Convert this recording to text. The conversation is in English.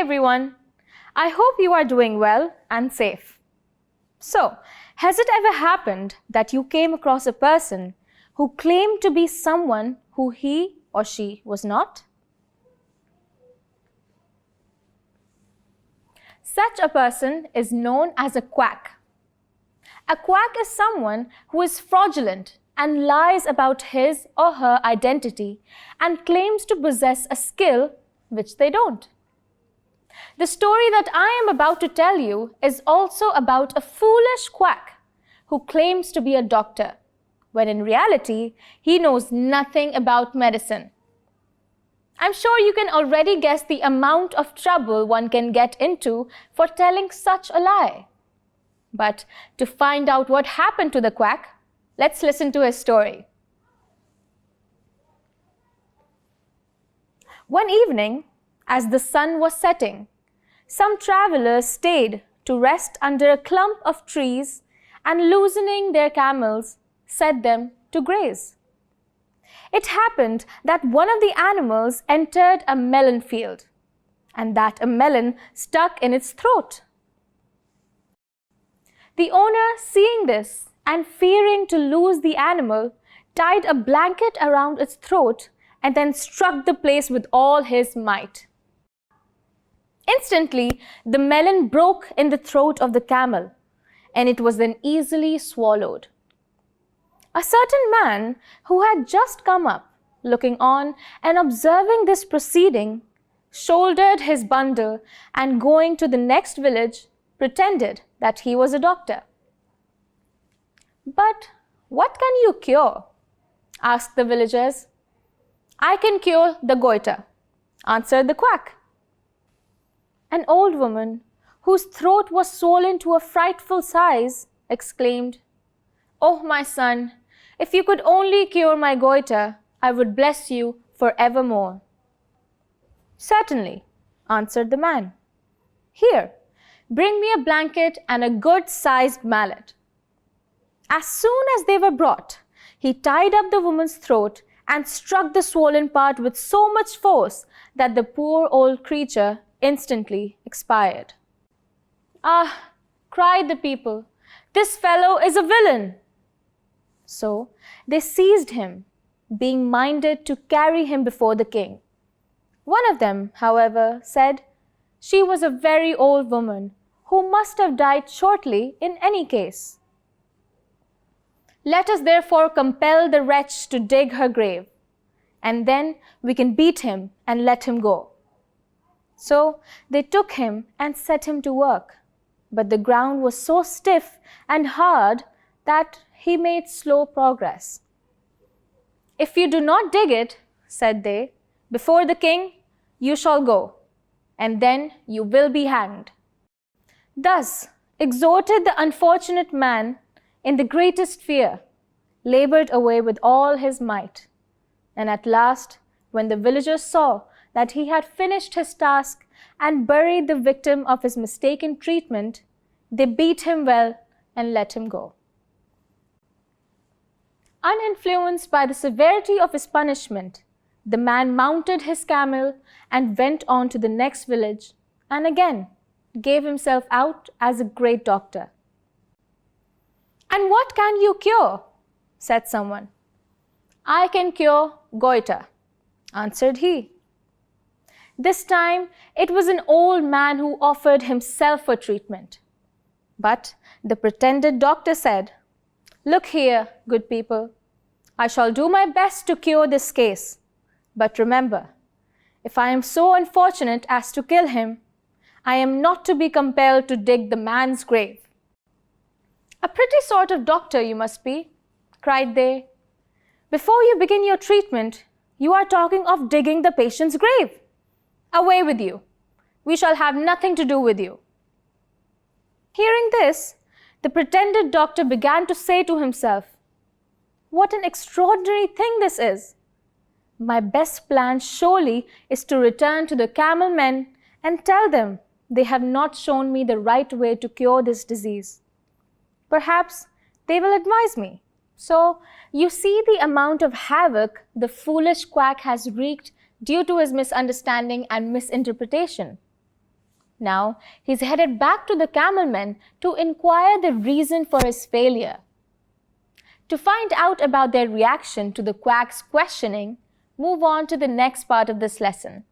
everyone. I hope you are doing well and safe. So, has it ever happened that you came across a person who claimed to be someone who he or she was not? Such a person is known as a quack. A quack is someone who is fraudulent and lies about his or her identity and claims to possess a skill which they don't. The story that I am about to tell you is also about a foolish quack who claims to be a doctor, when in reality, he knows nothing about medicine. I'm sure you can already guess the amount of trouble one can get into for telling such a lie. But to find out what happened to the quack, let's listen to his story. One evening, as the sun was setting, some travelers stayed to rest under a clump of trees and, loosening their camels, set them to graze. It happened that one of the animals entered a melon field, and that a melon stuck in its throat. The owner, seeing this and fearing to lose the animal, tied a blanket around its throat and then struck the place with all his might. Instantly, the melon broke in the throat of the camel, and it was then easily swallowed. A certain man who had just come up, looking on and observing this proceeding, shouldered his bundle and, going to the next village, pretended that he was a doctor. "But what can you cure?" asked the villagers. "I can cure the goiter," answered the quack. An old woman, whose throat was swollen to a frightful size, exclaimed, "Oh, my son, if you could only cure my goiter, I would bless you forevermore." "Certainly," answered the man. "Here, bring me a blanket and a good-sized mallet." As soon as they were brought, he tied up the woman's throat and struck the swollen part with so much force that the poor old creature instantly expired. "Ah," cried the people, "this fellow is a villain." So they seized him, being minded to carry him before the king. One of them, however, said she was a very old woman who must have died shortly in any case. "Let us therefore compel the wretch to dig her grave, and then we can beat him and let him go." So they took him and set him to work, but the ground was so stiff and hard that he made slow progress. "If you do not dig it," said they, "before the king, you shall go, and then you will be hanged." Thus exhorted, the unfortunate man, in the greatest fear, labored away with all his might. And at last, when the villagers saw that he had finished his task and buried the victim of his mistaken treatment, they beat him well and let him go. Uninfluenced by the severity of his punishment, the man mounted his camel and went on to the next village, and again gave himself out as a great doctor. "And what can you cure?" said someone. "I can cure goiter," answered he. This time it was an old man who offered himself for treatment. But the pretended doctor said, "Look here, good people, I shall do my best to cure this case. But remember, if I am so unfortunate as to kill him, I am not to be compelled to dig the man's grave." "A pretty sort of doctor you must be," cried they. "Before you begin your treatment, you are talking of digging the patient's grave. Away with you! We shall have nothing to do with you." Hearing this, the pretended doctor began to say to himself, "What an extraordinary thing this is! My best plan surely is to return to the camel men and tell them they have not shown me the right way to cure this disease. Perhaps they will advise me." So you see the amount of havoc the foolish quack has wreaked due to his misunderstanding and misinterpretation. Now, he's headed back to the camelmen to inquire the reason for his failure. To find out about their reaction to the quack's questioning, move on to the next part of this lesson.